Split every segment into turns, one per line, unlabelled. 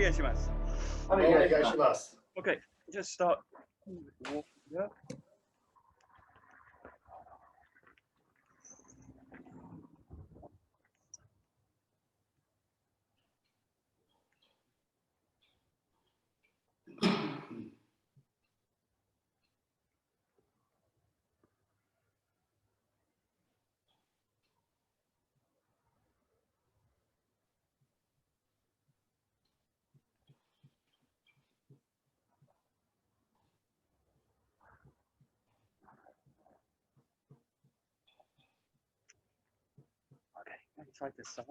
願いします。
お願いします。
Okay, just start walking up. Okay, inside this side.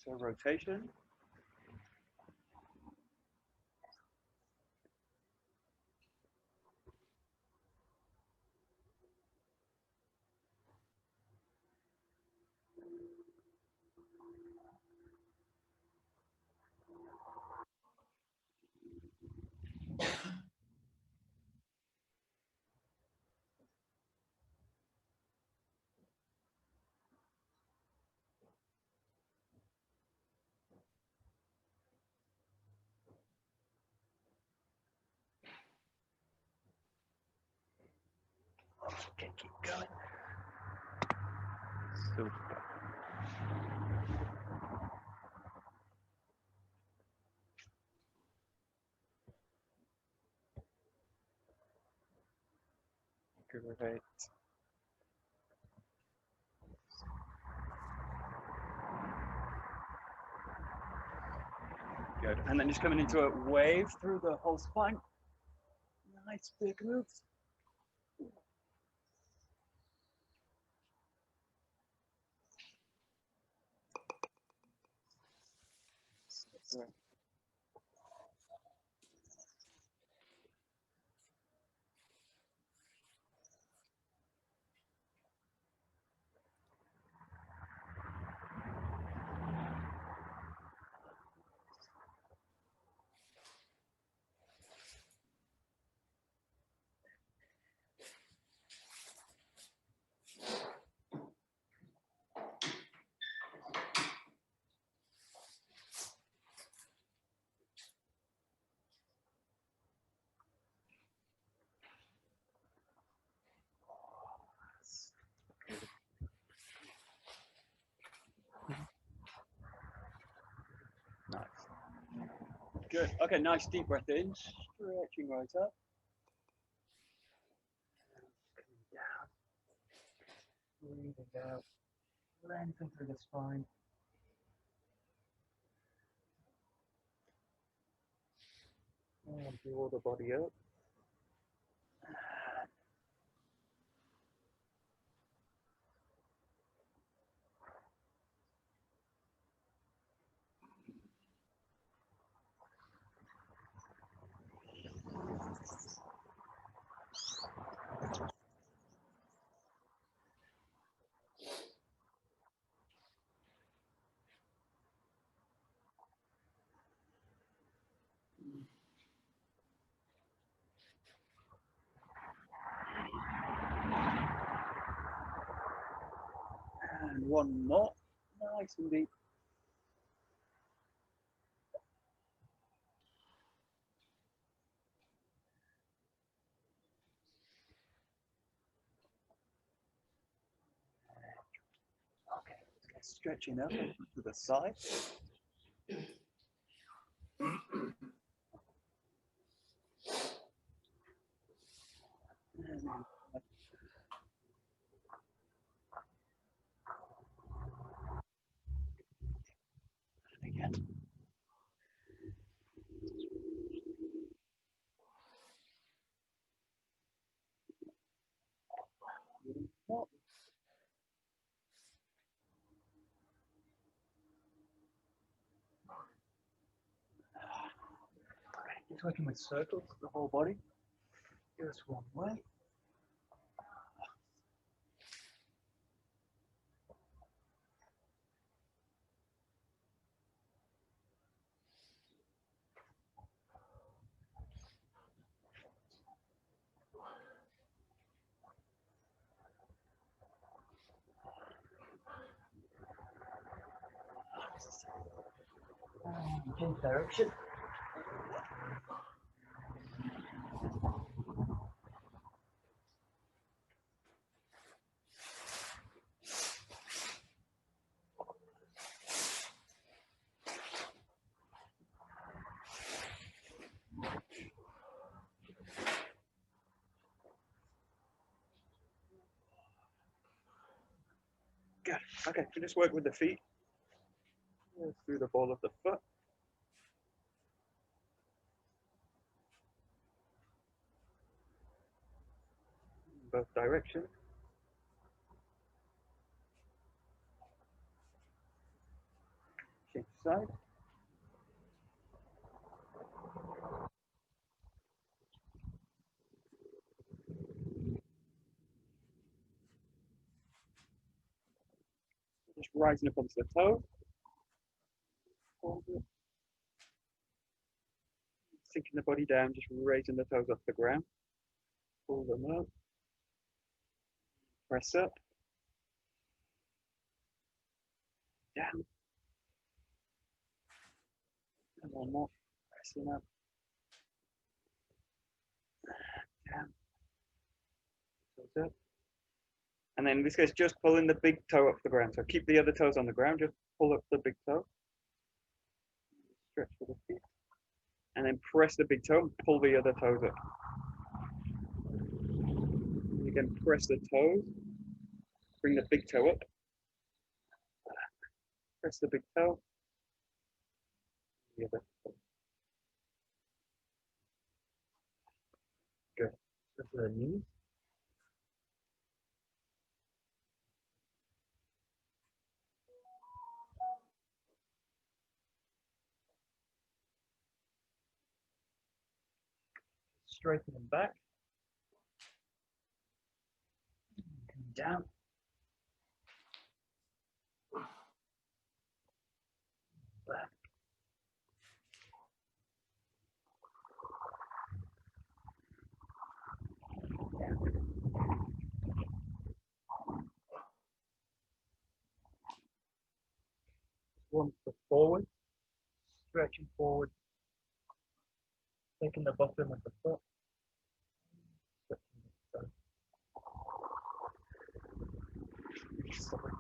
So rotation. Okay, keep going. Super. Great. Good. And then just coming into a wave through the whole spine. Nice big moves. Great. Nice. Good. Okay, nice deep breath in, stretching right up. Coming down. Breathing out. Lengthen through the spine. And draw the body up. And one more. Nice and deep. Okay, let's get stretching up to the side. And then again. More. Just working with circles, the whole body. Just one way. Change direction. Good. Okay, so just work with the feet. Through the ball of the foot. Both directions. Change side. Just rising up onto the toe. Sinking the body down, just raising the toes off the ground. Pull them up. Press up. Down. And one more. Pressing up. Down. Toes up. And then in this case, just pulling the big toe up the ground. So keep the other toes on the ground, just pull up the big toe. Stretch for the feet. And then press the big toe and pull the other toes up. You can press the toes, bring the big toe up. Press the big toe. The other toe. Good. Press the knees. Straighten them back. Come down. Back. One foot forward, stretching forward, taking the bottom of the foot, stretching the toe. Sorry.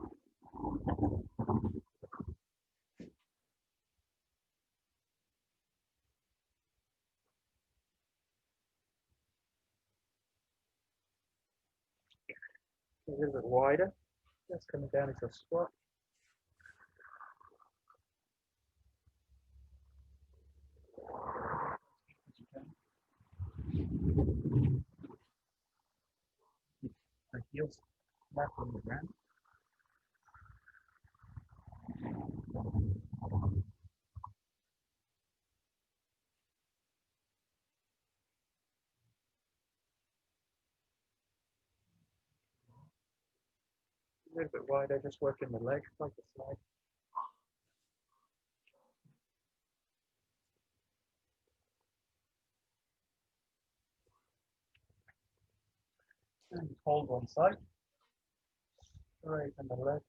A little bit wider, just coming down into a squat. The heels back on the ground. A little bit wider, just working the legs like a slide. And hold one side. Straighten the leg.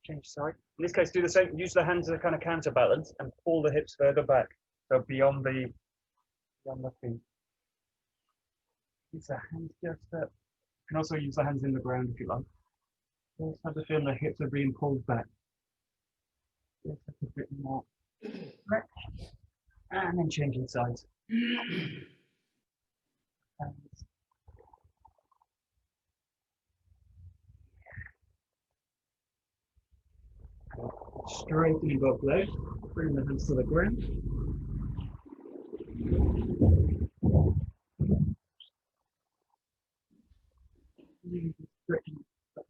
Change side. In this case, do the same. Use the hands as a kind of counterbalance and pull the hips further back, so beyond the feet. Use the hands just up. You can also use the hands in the ground if you like. Just have the feeling the hips are being pulled back. Just a bit more stretch, and then changing sides. Straightening both legs, bring the hands to the ground.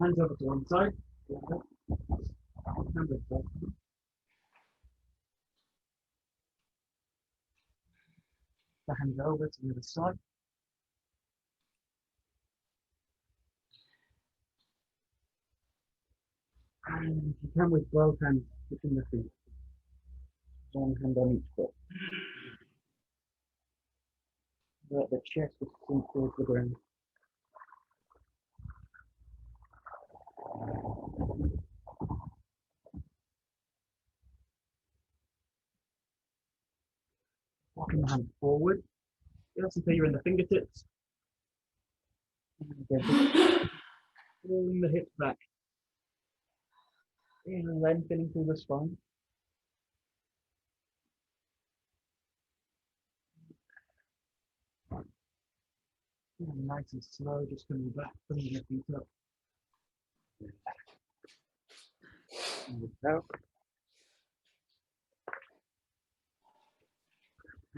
Hands over to one side. Hand over to the hands over to the other side. And you can with both hands between the feet. One hand on each foot. Let the chest is sink towards the ground. Walking the hand forward. You also feel you're in the fingertips. And again, just pulling the hips back. And lengthening through the spine. And nice and slow, just coming back, bringing your feet up. And out.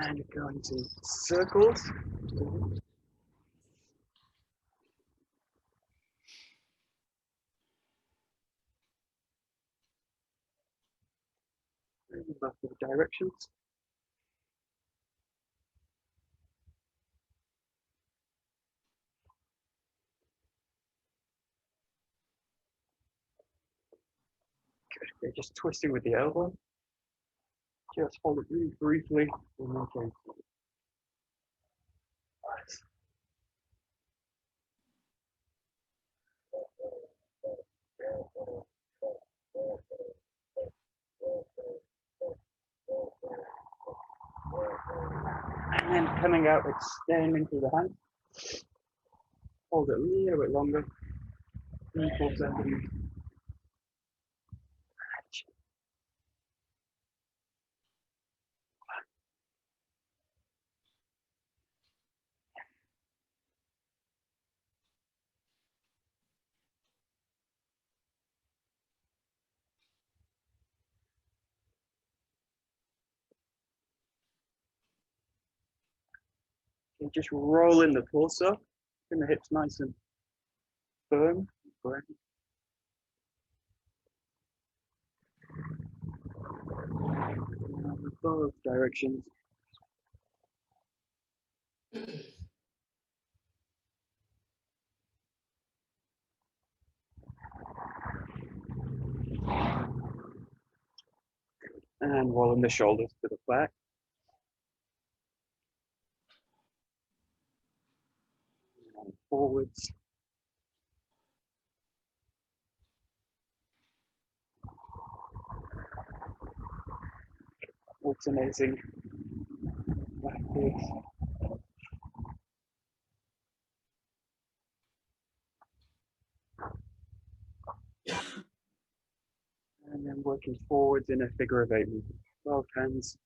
And you're going to circles. And back to the directions. Good. Okay, just twisting with the elbow. Just hold it really briefly. And okay. And then coming out, extending through the hand. Hold it a little bit longer. 3-4 seconds. And just roll in the torso. Keeping the hips nice and firm. Correct. Both directions. And rolling the shoulders to the back. And forwards. Alternating backwards. And then working forwards in a figure of 8 movement. Both hands.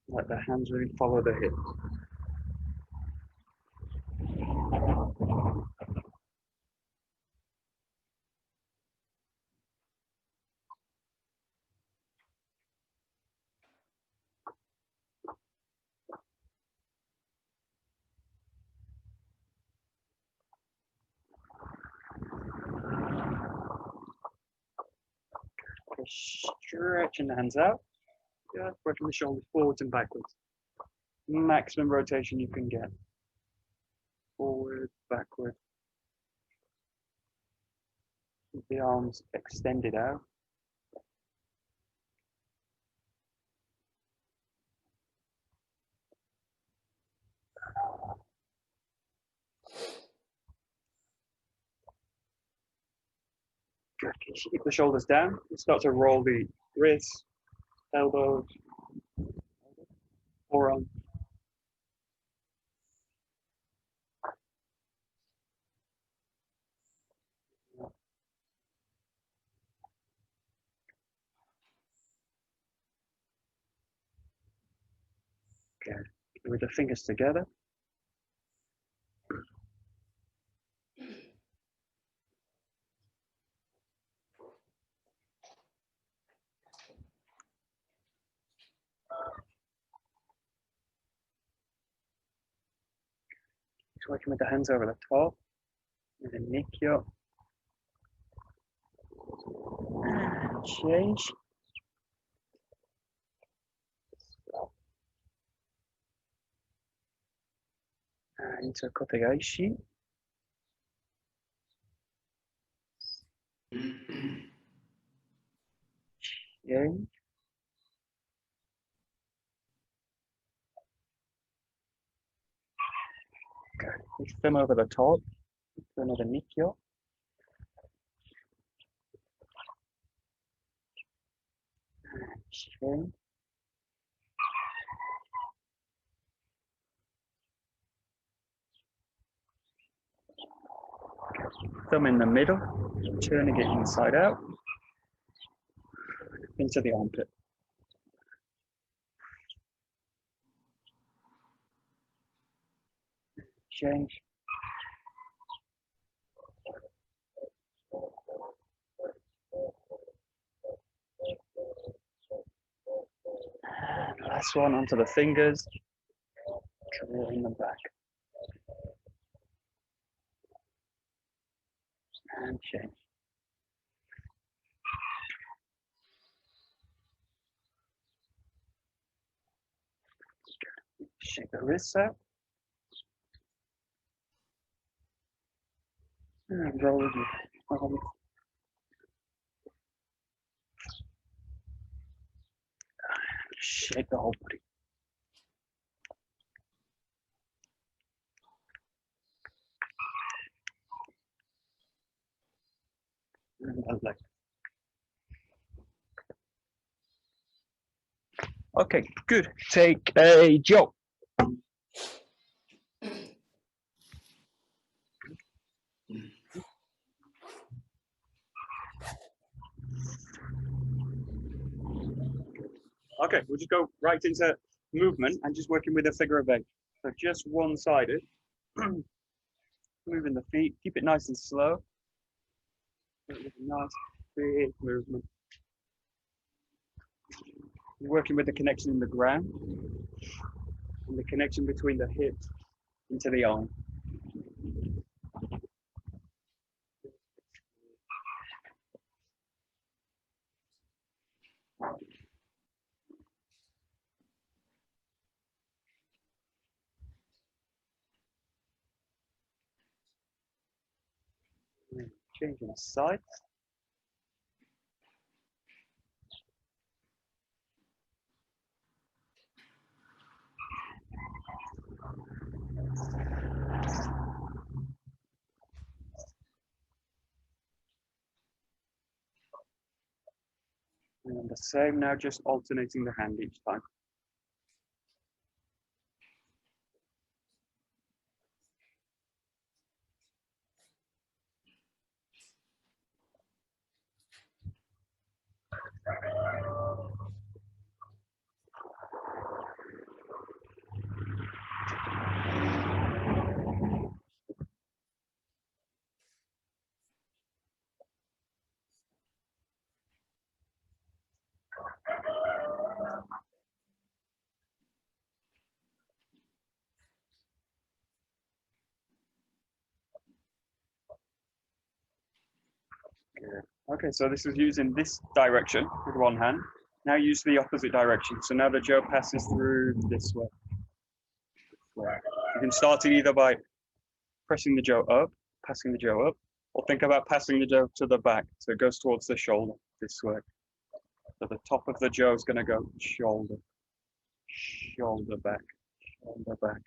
Let the hands really follow the hips. Okay, stretching the hands out. Just working the shoulders forwards and backwards. Maximum rotation you can get. Forward, backward. Keep the arms extended out. Good. Keep the shoulders down. You start to roll the wrists, elbows, forearm. Good. With the fingers together. Just working with the hands over the top. And then Nikyo. And change. And into Kotegaishi. Change. Okay. Push them over the top. Do another Nikyo. And change. Thumb in the middle, turning it inside out into the armpit. Change. And last one onto the fingers, drawing them back. And change. Shake the wrists out. And roll with your arm. Shake the whole body. And the leg. Okay, good. Take a joke. Okay, we'll just go right into movement and just working with a figure of eight. So just one-sided. Moving the feet, keep it nice and slow. Nice big movement. Working with the connection in the ground and the connection between the hips into the arm. Changing sides. And the same now, just alternating the hand each time. Good. Okay, so this is using this direction with one hand. Now use the opposite direction. So now the Jo passes through this way. You can start it either by pressing the Jo up, passing the Jo up, or think about passing the Jo to the back. So it goes towards the shoulder this way. So the top of the Jo is going to go shoulder, shoulder back, shoulder back.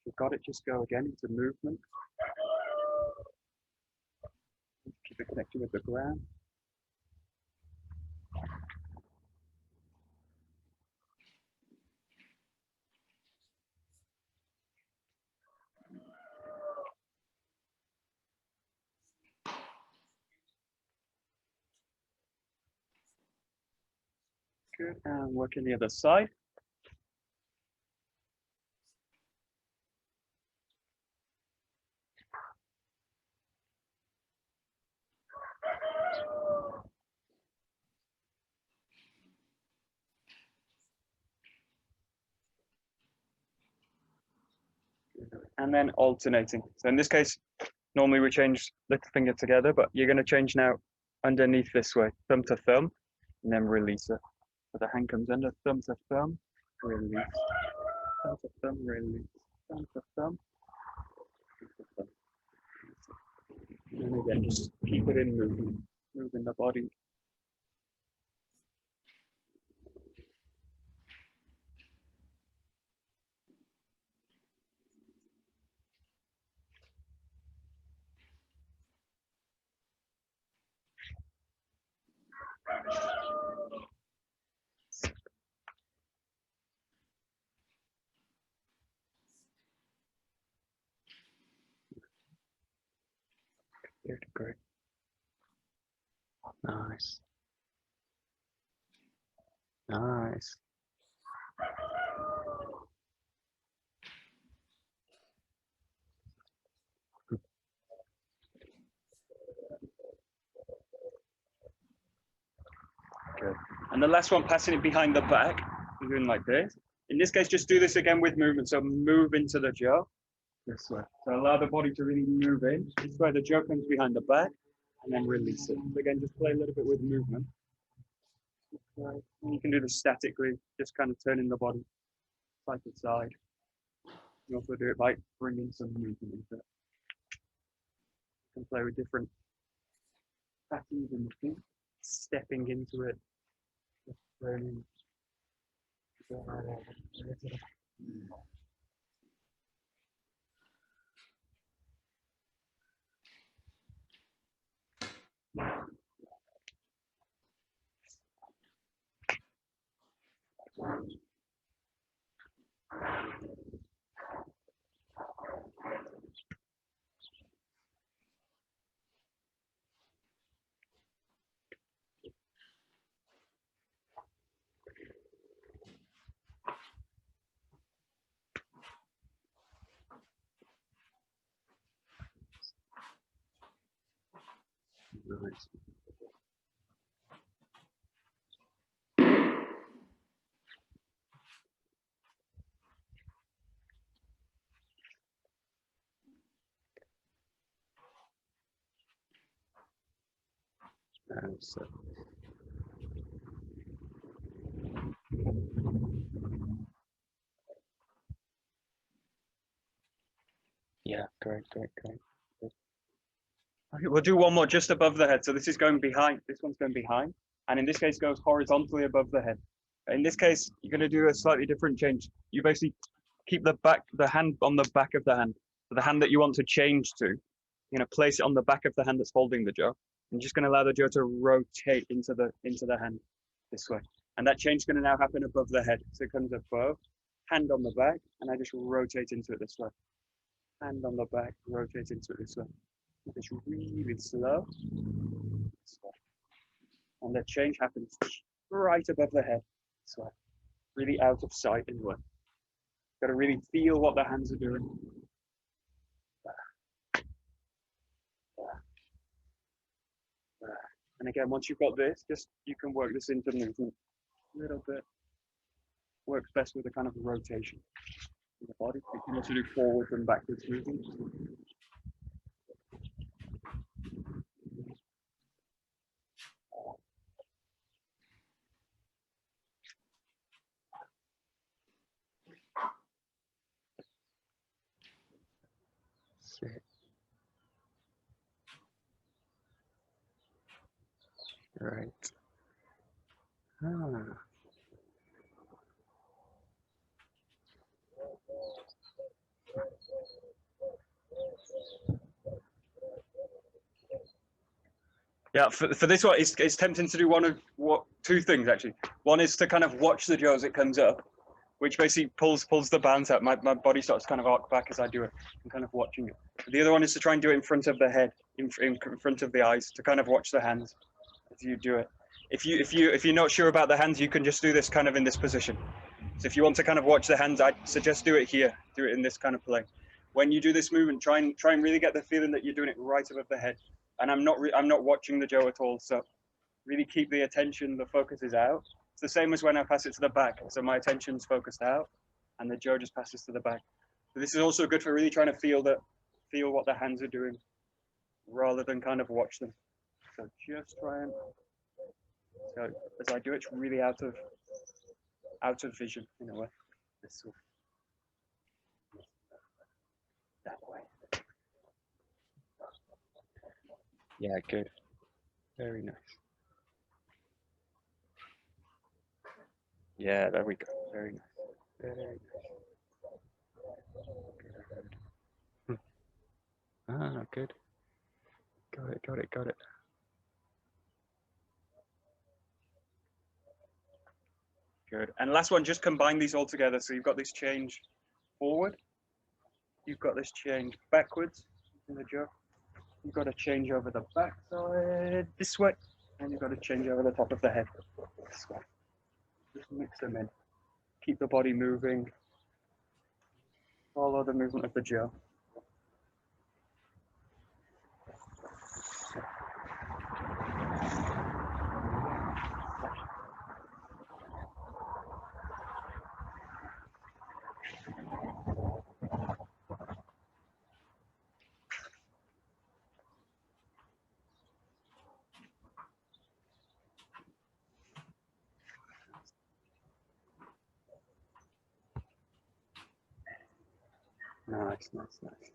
You've got it, just go again into movement. Keep it connected with the ground. Good, and working the other side. and then alternating. So in this case, normally we change little finger together, but you're going to change now underneath this way, thumb to thumb, and then release it. So the hand comes under, thumb to thumb, release, thumb to thumb, release, thumb to thumb, thumb to thumb. And again, just keep it in movement, moving the body. Good, great. Nice. Nice. Good. And the last one, passing it behind the back, doing like this. In this case, just do this again with movement. So move into the jaw this way. So allow the body to really move in. This way the jaw comes behind the back, and then release it. So again, just play a little bit with movement. And you can do this statically, just kind of turning the body side to side. You also do it by bringing some movement into it. You can play with different patterns in the feet, stepping into it, just turning. Nice. So. Yeah, great. Good. Okay, we'll do one more just above the head. So this is going behind, this one's going behind, and in this case goes horizontally above the head. In this case, you're going to do a slightly different change. You basically keep the hand on the back of the hand. So the hand that you want to change to, you're going to place it on the back of the hand that's holding the jaw. And just going to allow the jaw to rotate into the hand this way. And that change is going to now happen above the head. So it comes above, hand on the back, and I just rotate into it this way. Hand on the back, rotate into it this way. It's really slow. And the change happens right above the head. So really out of sight anyway. Got to really feel what the hands are doing. And again, once you've got this, you can work this into movement a little bit. Works best with a kind of rotation in the body. You can also do forwards and backwards movements. Right. Yeah, for this one, it's tempting to do two things actually. One is to kind of watch the jaw as it comes up, which basically pulls the balance out. My body starts to kind of arc back as I do it. I'm kind of watching it. The other one is to try and do it in front of the head, in front of the eyes, to kind of watch the hands as you do it. If you're not sure about the hands, you can just do this kind of in this position. So if you want to kind of watch the hands, I suggest do it here. Do it in this kind of play. When you do this movement, try and really get the feeling that you're doing it right above the head. And I'm not watching the jaw at all. So really keep the attention. The focus is out. It's the same as when I pass it to the back. So my attention's focused out, and the jaw just passes to the back. But this is also good for really trying to feel what the hands are doing rather than kind of watch them. So just try and, so as I do, it's really out of vision in a way. This way. That way. Yeah, good. Very nice. Yeah, there we go. Very nice. Very nice. Good. Ah, good. Got it, got it, got it. Good. And last one, just combine these all together. So you've got this change forward. You've got this change backwards in the jaw. You've got to change over the back side this way. And you've got to change over the top of the head this way. Just mix them in. Keep the body moving. Follow the movement of the jaw. Nice, nice, nice.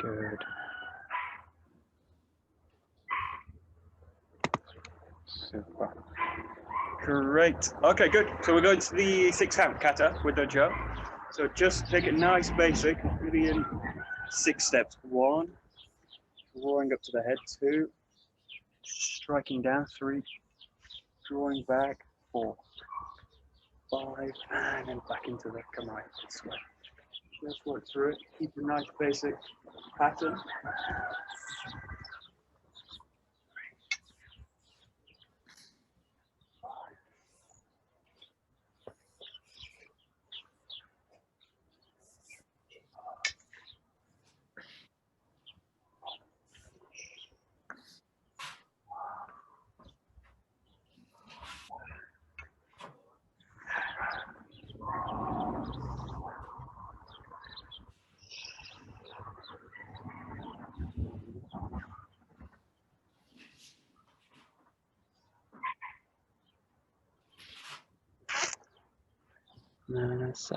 Good. Super. Great. Okay, good. So we're going to the 6 count kata with Dojo. So just take it nice, basic, really in 6 steps. 1, drawing up to the head. 2, striking down. 3, drawing back. 4, 5, and then back into the kamae this way. Just work through it. Keep a nice, basic pattern. Nice.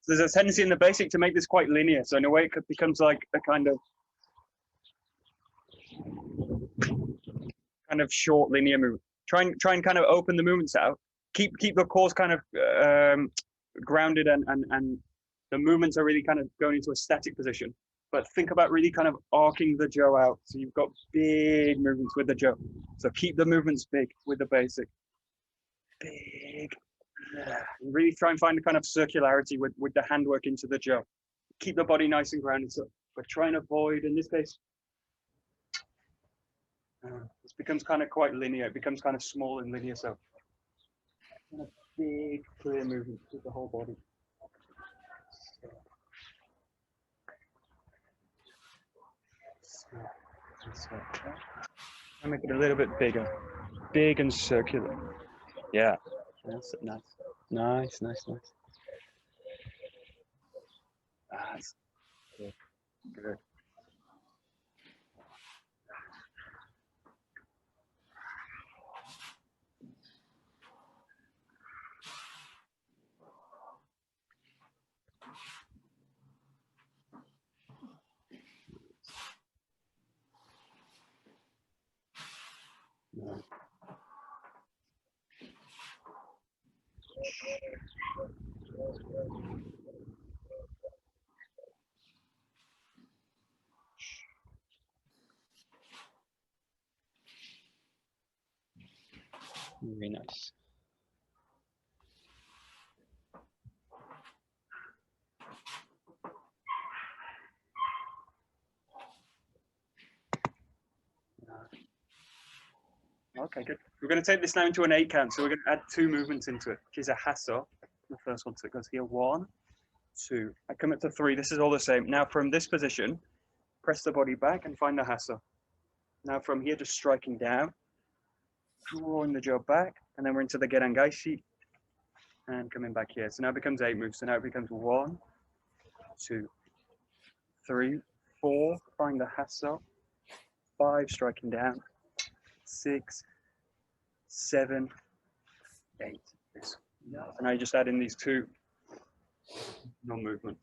There's a tendency in the basic to make this quite linear. So in a way, it becomes like a kind of short linear move. Try and kind of open the movements out. Keep the cores kind of grounded and the movements are really kind of going into a static position. But think about really kind of arcing the jaw out. So you've got big movements with the jaw. So keep the movements big with the basic. Big. Yeah. Really try and find a kind of circularity with the handwork into the jaw. Keep the body nice and grounded. So but try and avoid, in this case, this becomes kind of quite linear. It becomes kind of small and linear, so kind of big, clear movement with the whole body. And make it a little bit bigger, big and circular. Yeah, that's nice, nice, nice, nice. That's good. Good. Very nice. Okay, good. We're going to take this now into an 8 count, so we're going to add 2 movements into it, which is a hasso. The first one, so it goes here, 1, 2. I come up to 3. This is all the same. Now from this position, press the body back and find the hasso. Now from here, just striking down, drawing the jaw back, and then we're into the gerangaishi and coming back here. So now it becomes 8 moves. So now it becomes 1, 2, 3, 4. Find the hasso. 5, striking down. 6, 7, 8. Yes. And now you just add in these 2 non-movements.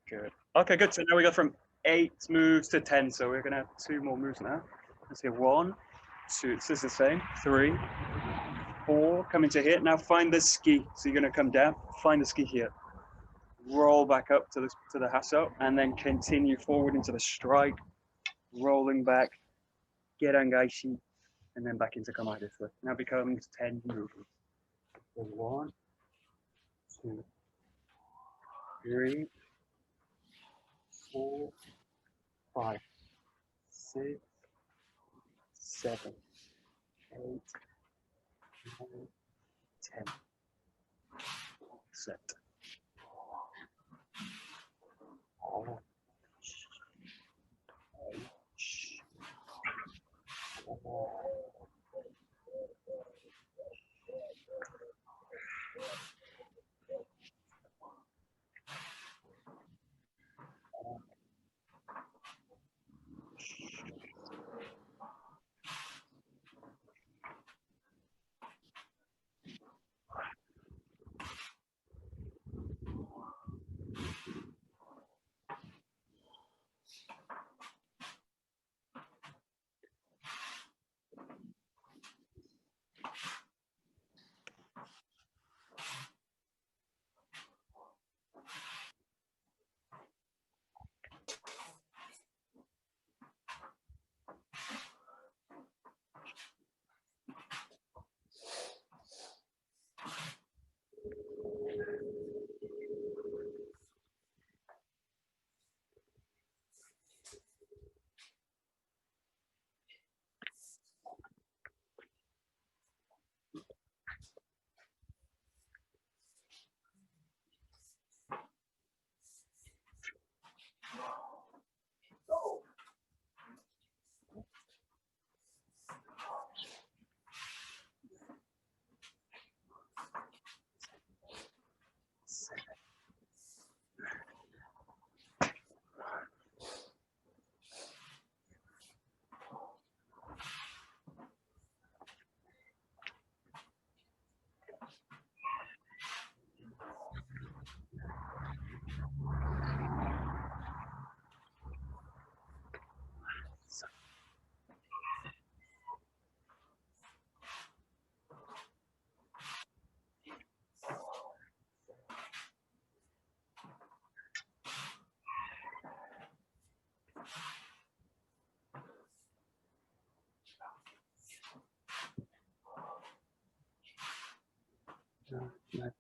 Good. Okay, good. So now we go from 8 moves to 10. So we're going to have 2 more moves now. Let's see, 1, 2. This is the same. 3, 4. Come into here. Now find the ski. So you're going to come down. Find the ski here. Roll back up to the hasso, and then continue forward into the strike. Rolling back. Gerangaishi, and then back into kamae desu. Now becomes 10 movements. So 1, 2, 3, 4, 5, 6, 7, 8, 9, 10. Set.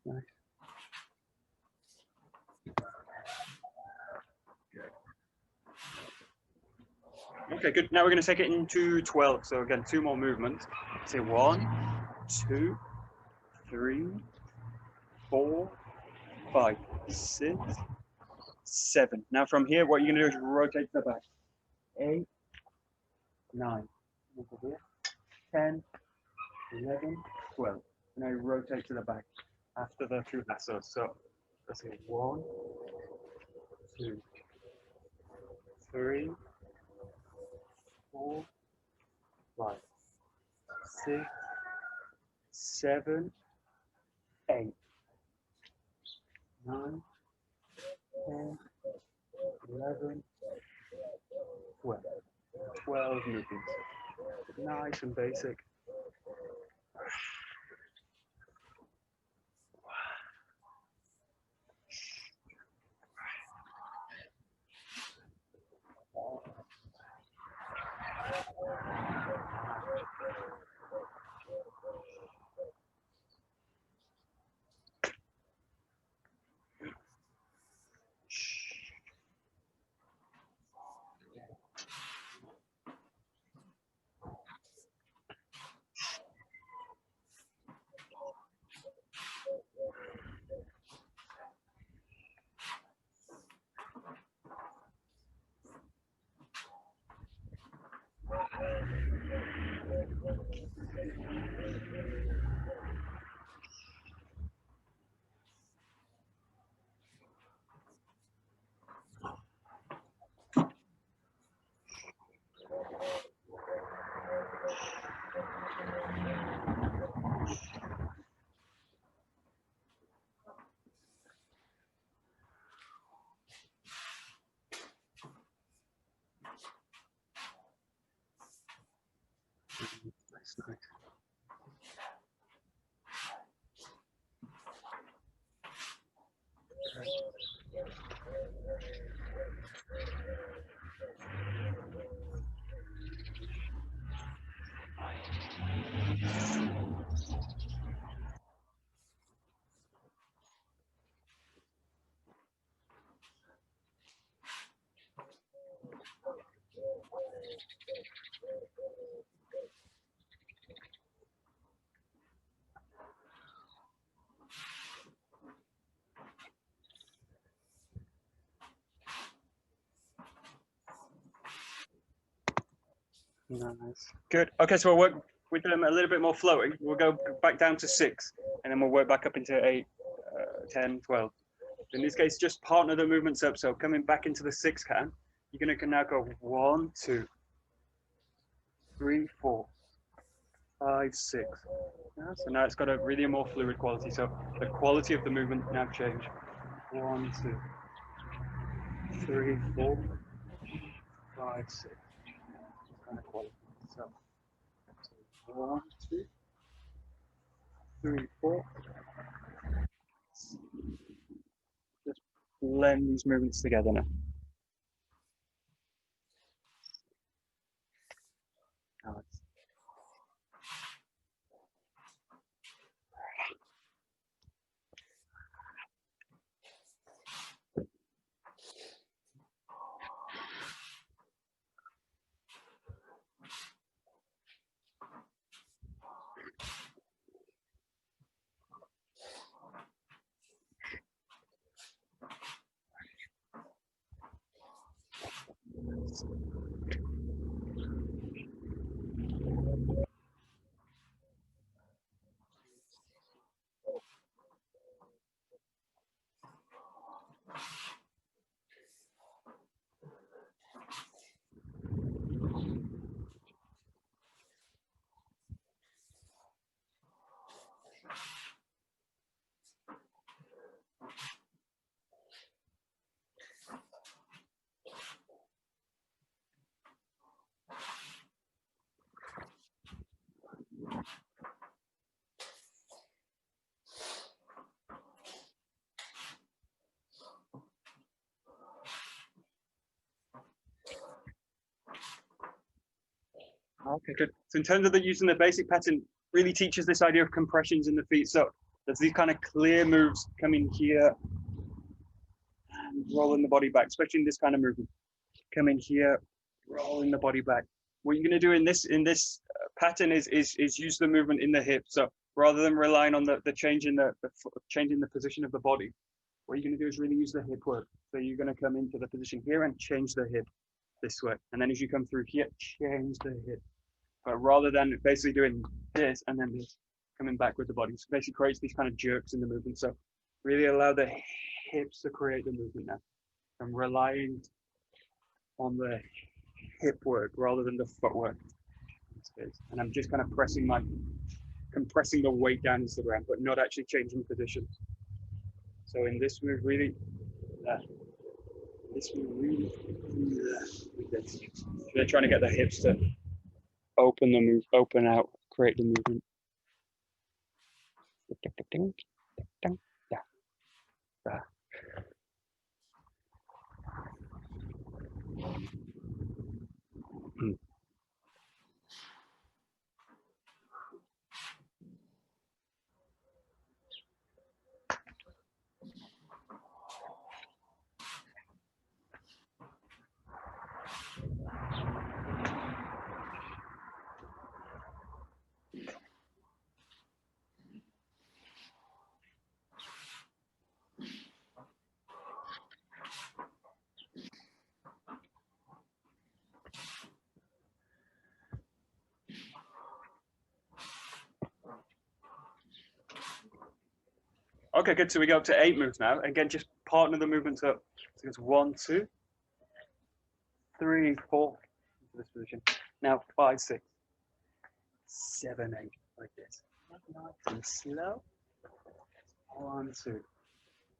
Nice. Okay, good. Now we're going to take it into 12. So again, 2 more movements. Say 1, 2, 3, 4, 5, 6, 7. Now from here, what you're going to do is rotate to the back. 8, 9, over here. 10, 11, 12. And I rotate to the back after the 2 lassos. So let's say 1, 2, 3, 4, 5, 6, 7, 8, 9, 10, 11, 12. 12 movements. Nice and basic. Nice. Good. Okay, so we'll work with them a little bit more flowing. We'll go back down to 6, and then we'll work back up into 8, 10, 12. In this case, just partner the movements up. So coming back into the 6 count, you're going to now go 1, 2, 3, 4, 5, 6. Yeah, so now it's got a really more fluid quality. So the quality of the movement now change. 1, 2, 3, 4, 5, 6. Kind of quality. So 1, 2, 3, 4. Just blend these movements together now. Nice. Okay, good. So in terms of using the basic pattern, really teaches this idea of compressions in the feet. So there's these kind of clear moves coming here and rolling the body back, especially in this kind of movement. Come in here, rolling the body back. What you're going to do in this pattern is use the movement in the hip. So rather than relying on the change in the change in the position of the body, what you're going to do is really use the hip work. So you're going to come into the position here and change the hip this way. And then as you come through here, change the hip. But rather than basically doing this and then this, coming back with the body. So basically creates these kind of jerks in the movement. So really allow the hips to create the movement now. I'm relying on the hip work rather than the footwork in this case. And I'm just kind of compressing the weight down into the ground, but not actually changing position. So in this move, really, they're trying to get the hips to open the move, open out, create the movement. Okay, good. So we go up to 8 moves now. Again, just partner the movements up. So it's 1, 2, 3, 4 into this position. Now 5, 6, 7, 8, like this. Nice and slow. 1, 2,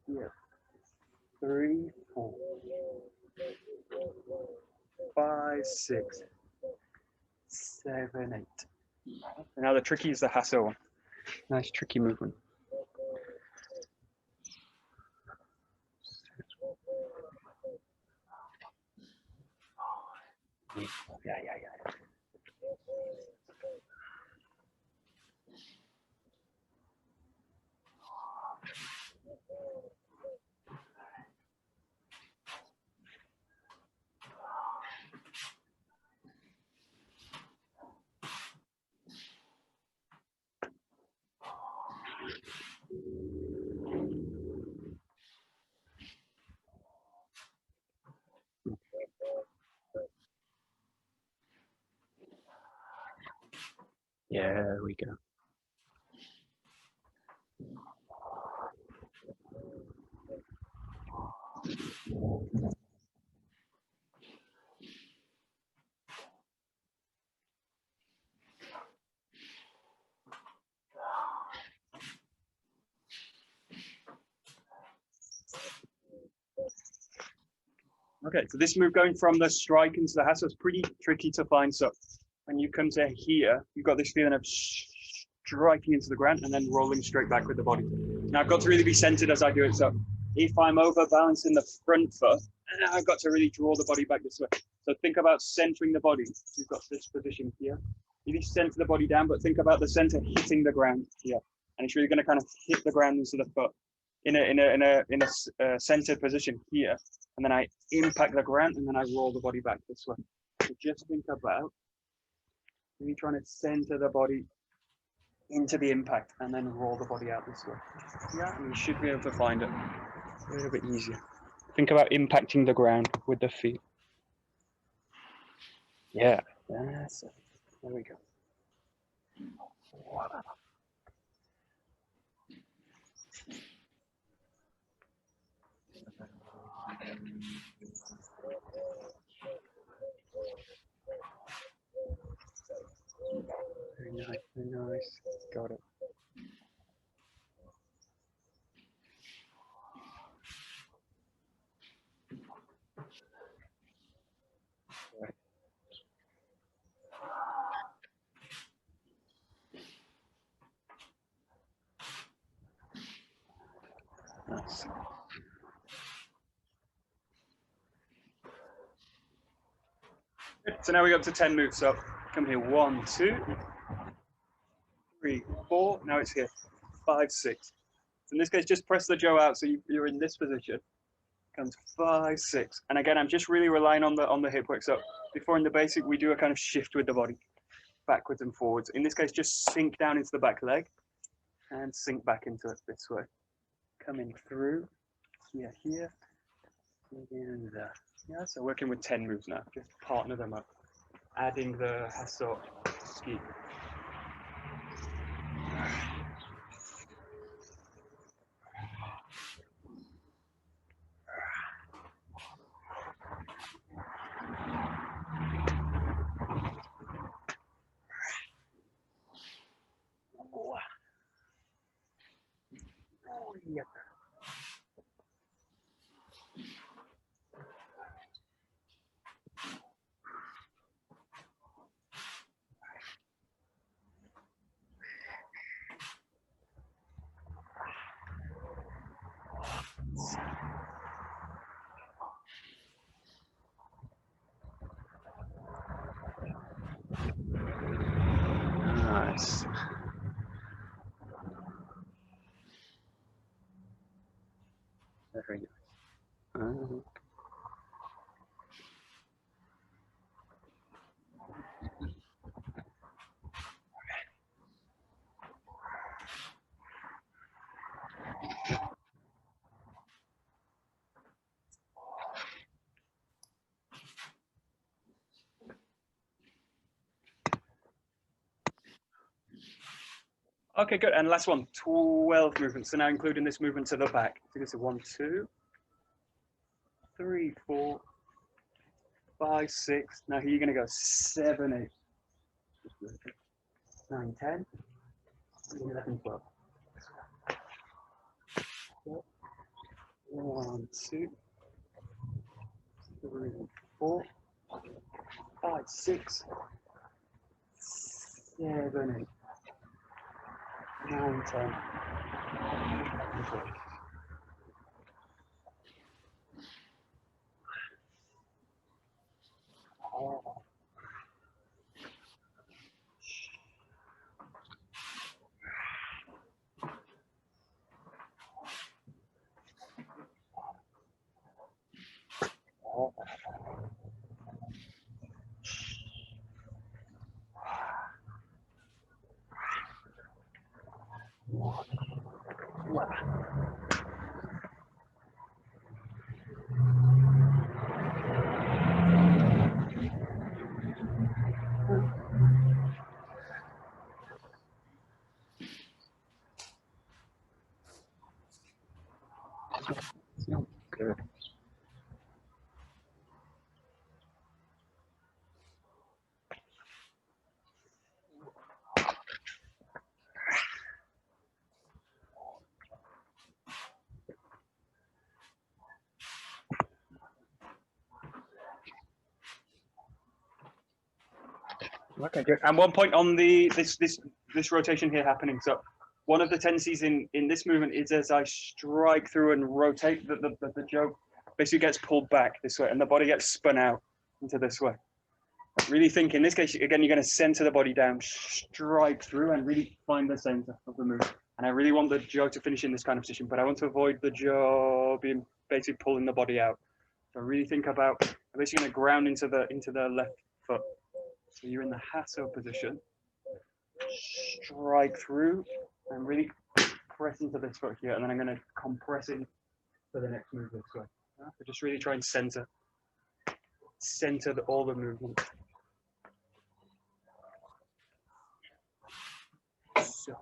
yeah. 3, 4, 5, 6, 7, 8. And now the tricky is the hasso one. Nice tricky movement. Yeah. Yeah, there we go. Okay, so this move going from the strike into the hasa is pretty tricky to find. So when you come to here, you've got this feeling of striking into the ground and then rolling straight back with the body. Now I've got to really be centered as I do it. So if I'm over balancing the front foot, I've got to really draw the body back this way. So think about centering the body. You've got this position here. You need to center the body down, but think about the center hitting the ground here. And it's really going to kind of hit the ground into the foot in a centered position here. And then I impact the ground and then I roll the body back this way. So just think about really trying to center the body into the impact and then roll the body out this way. Yeah, and you should be able to find it a little bit easier. Think about impacting the ground with the feet. Yeah, that's it. There we go. Very nice, very nice. Got it. Right. Nice. So now we got to 10 moves. So come here, 1, 2, 3, 4. Now it's here, 5, 6. So in this case, just press the jaw out. So you're in this position. Comes 5, 6. And again, I'm just really relying on the hip work. So before in the basic, we do a kind of shift with the body, backwards and forwards. In this case, just sink down into the back leg and sink back into it this way. Coming through here, here, and there. Yeah, so working with 10 moves now. Just partner them up. Adding the hasso ski. Oh, yeah. Nice. Very nice. Okay, good. And last one, 12 movements. So now including this movement to the back. So this is 1, 2, 3, 4, 5, 6. Now here you're going to go 7, 8, 9, 10, 11, 12. 1, 2, 3, 4, 5, 6, 7, 8, 9, 10, 11, 12. Oh. Oh. Good. Okay, good. And one point on this rotation here happening. So one of the tendencies in this movement is as I strike through and rotate, the joke basically gets pulled back this way, and the body gets spun out into this way. Really think in this case, again, you're going to center the body down, strike through, and really find the center of the move. And I really want the jaw to finish in this kind of position, but I want to avoid the jaw being basically pulling the body out. So really think about, I'm basically going to ground into the left foot. So you're in the hasso position, strike through, and really press into this foot here, and then I'm going to compress in for the next move this way. So just really try and center all the movement. So.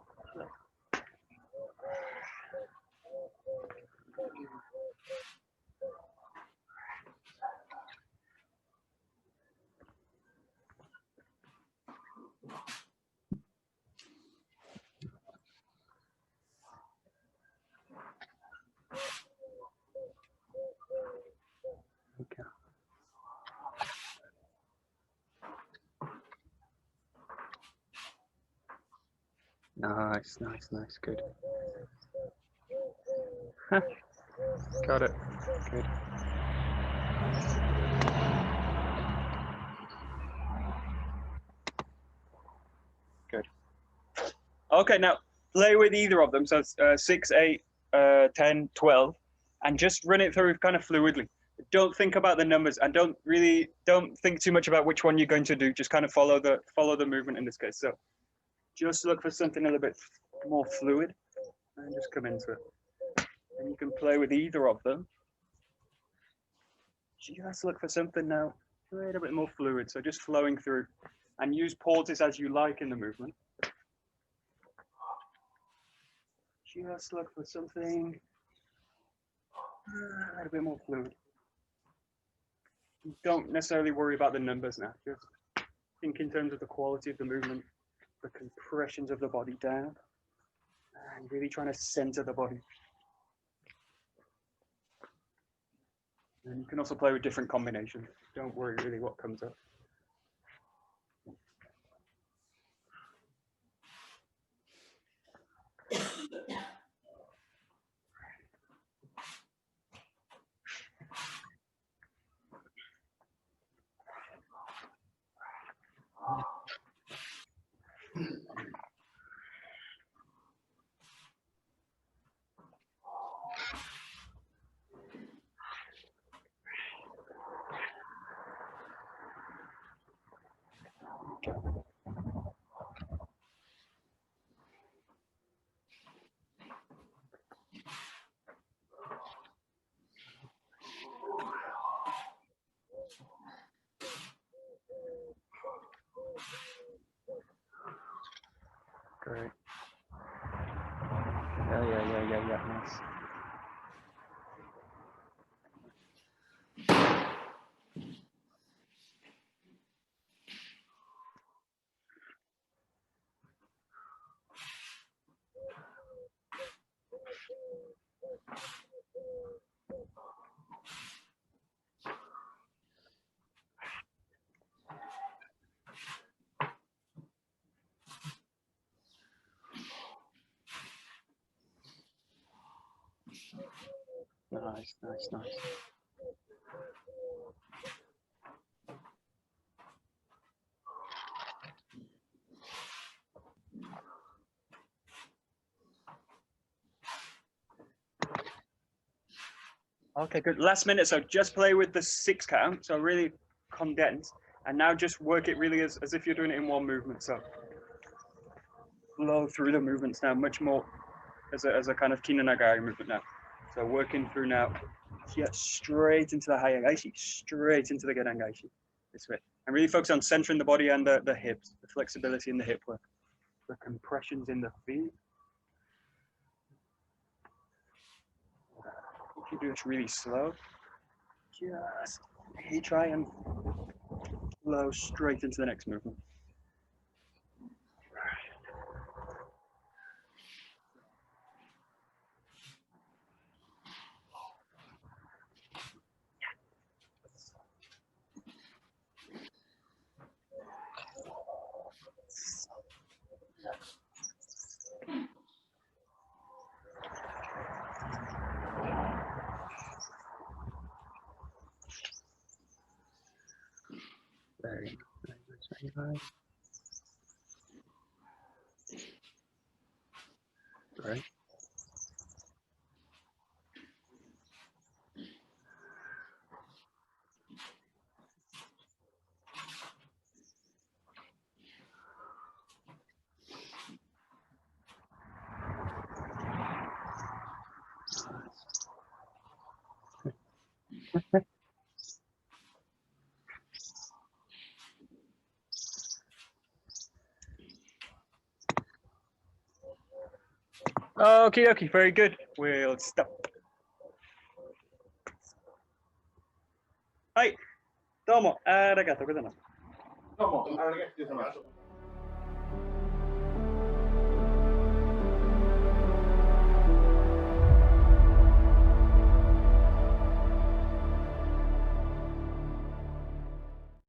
Okay. Nice, nice, nice, good. Huh. Got it. Good. Good. Okay, now play with either of them. So 6, 8, 10, 12, and just run it through kind of fluidly. Don't think about the numbers, and don't think too much about which one you're going to do. Just kind of follow the movement in this case. So just look for something a little bit more fluid, and just come into it. And you can play with either of them. Just look for something now a little bit more fluid. So just flowing through, and use pauses as you like in the movement. Just look for something a little bit more fluid. Don't necessarily worry about the numbers now. Just think in terms of the quality of the movement, the compressions of the body down, and really trying to center the body. And you can also play with different combinations. Don't worry really what comes up. Great. Yeah, nice. Nice, nice, nice. Okay, good. Last minute, so just play with the 6 count, so really condense, and now just work it really as if you're doing it in one movement. So flow through the movements now, much more as a kind of kinanagari movement now. So working through now, yeah, straight into the hayagaishi, straight into the gedangaishi, this way. And really focus on centering the body and the hips, the flexibility in the hip work, the compressions in the feet. you do this really slow. Just try and flow straight into the next movement. Very nice. Right. Okie dokie, very good. We'll stop. はい、どうもありがとうございます。
どうも、ありがとうございます。